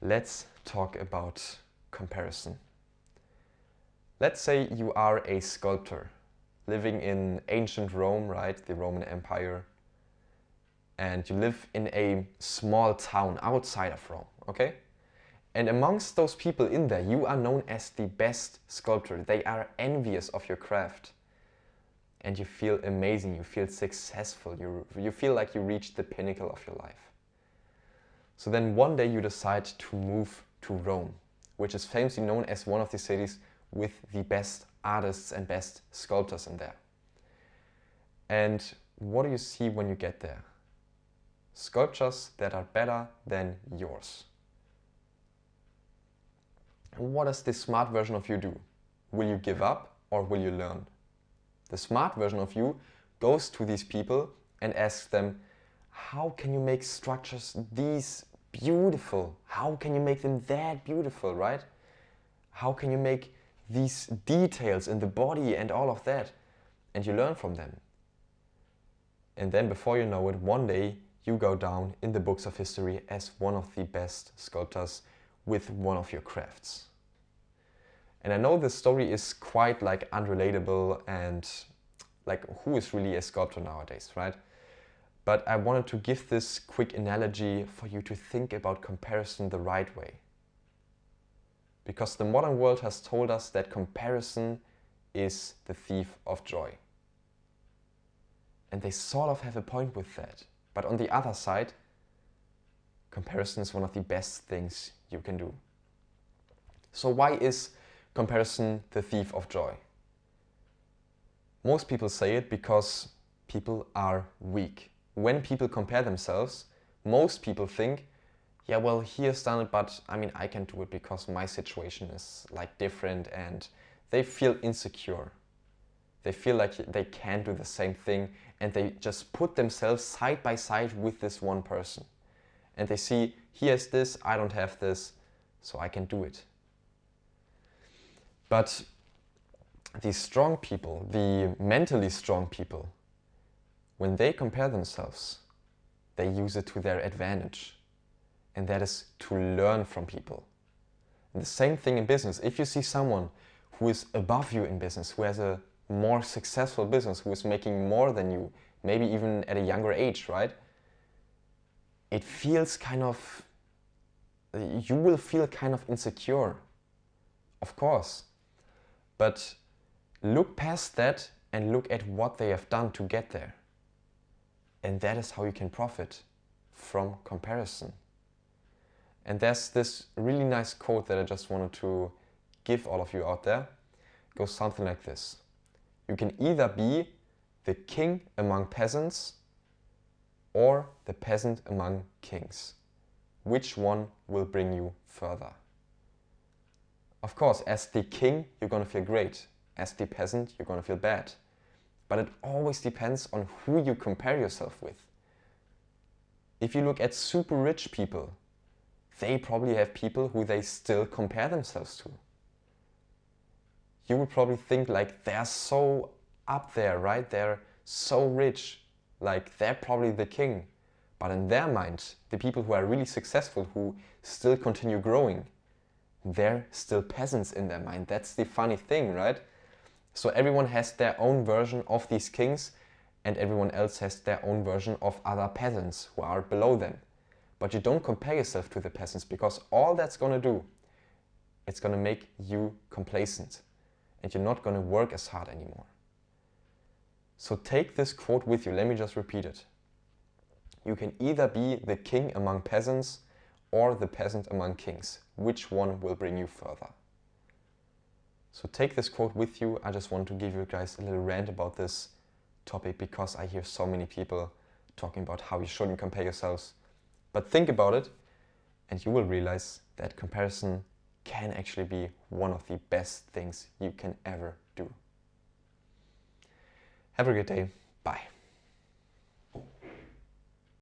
Let's talk about comparison. Let's say you are a sculptor living in ancient Rome, right? The Roman Empire. And you live in a small town outside of Rome, okay? And amongst those people in there, you are known as the best sculptor. They are envious of your craft. And you feel amazing, you feel successful, you feel like you reached the pinnacle of your life. So then one day you decide to move to Rome, which is famously known as one of the cities with the best artists and best sculptors in there. And what do you see when you get there? Sculptures that are better than yours. And what does the smart version of you do? Will you give up or will you learn? The smart version of you goes to these people and asks them, how can you make structures these beautiful? How can you make them that beautiful, right? How can you make these details in the body and all of that? And you learn from them. And then before you know it, one day you go down in the books of history as one of the best sculptors with one of your crafts. And I know this story is quite like unrelatable and like who is really a sculptor nowadays, right? But I wanted to give this quick analogy for you to think about comparison the right way. Because the modern world has told us that comparison is the thief of joy. And they sort of have a point with that. But on the other side, comparison is one of the best things you can do. So why is comparison the thief of joy? Most people say it because people are weak. When people compare themselves, most people think, yeah, well, he has done it, but I mean, I can do it because my situation is like different, and they feel insecure. They feel like they can't do the same thing, and they just put themselves side by side with this one person. And they see, he has this, I don't have this, so I can do it. But the strong people, the mentally strong people, when they compare themselves, they use it to their advantage. And that is to learn from people. And the same thing in business. If you see someone who is above you in business, who has a more successful business, who is making more than you, maybe even at a younger age, right? It feels kind of, you will feel kind of insecure, of course. But look past that and look at what they have done to get there. And that is how you can profit from comparison. And there's this really nice quote that I just wanted to give all of you out there. It goes something like this. You can either be the king among peasants or the peasant among kings. Which one will bring you further? Of course, as the king, you're going to feel great. As the peasant, you're going to feel bad. But it always depends on who you compare yourself with. If you look at super rich people, they probably have people who they still compare themselves to. You would probably think like they're so up there, right? They're so rich, like they're probably the king. But in their mind, the people who are really successful, who still continue growing, they're still peasants in their mind. That's the funny thing, right? So everyone has their own version of these kings, and everyone else has their own version of other peasants who are below them. But you don't compare yourself to the peasants, because all that's going to do, it's going to make you complacent, and you're not going to work as hard anymore. So take this quote with you. Let me just repeat it. You can either be the king among peasants or the peasant among kings. Which one will bring you further? So take this quote with you. I just want to give you guys a little rant about this topic because I hear so many people talking about how you shouldn't compare yourselves. But think about it and you will realize that comparison can actually be one of the best things you can ever do. Have a good day. Bye.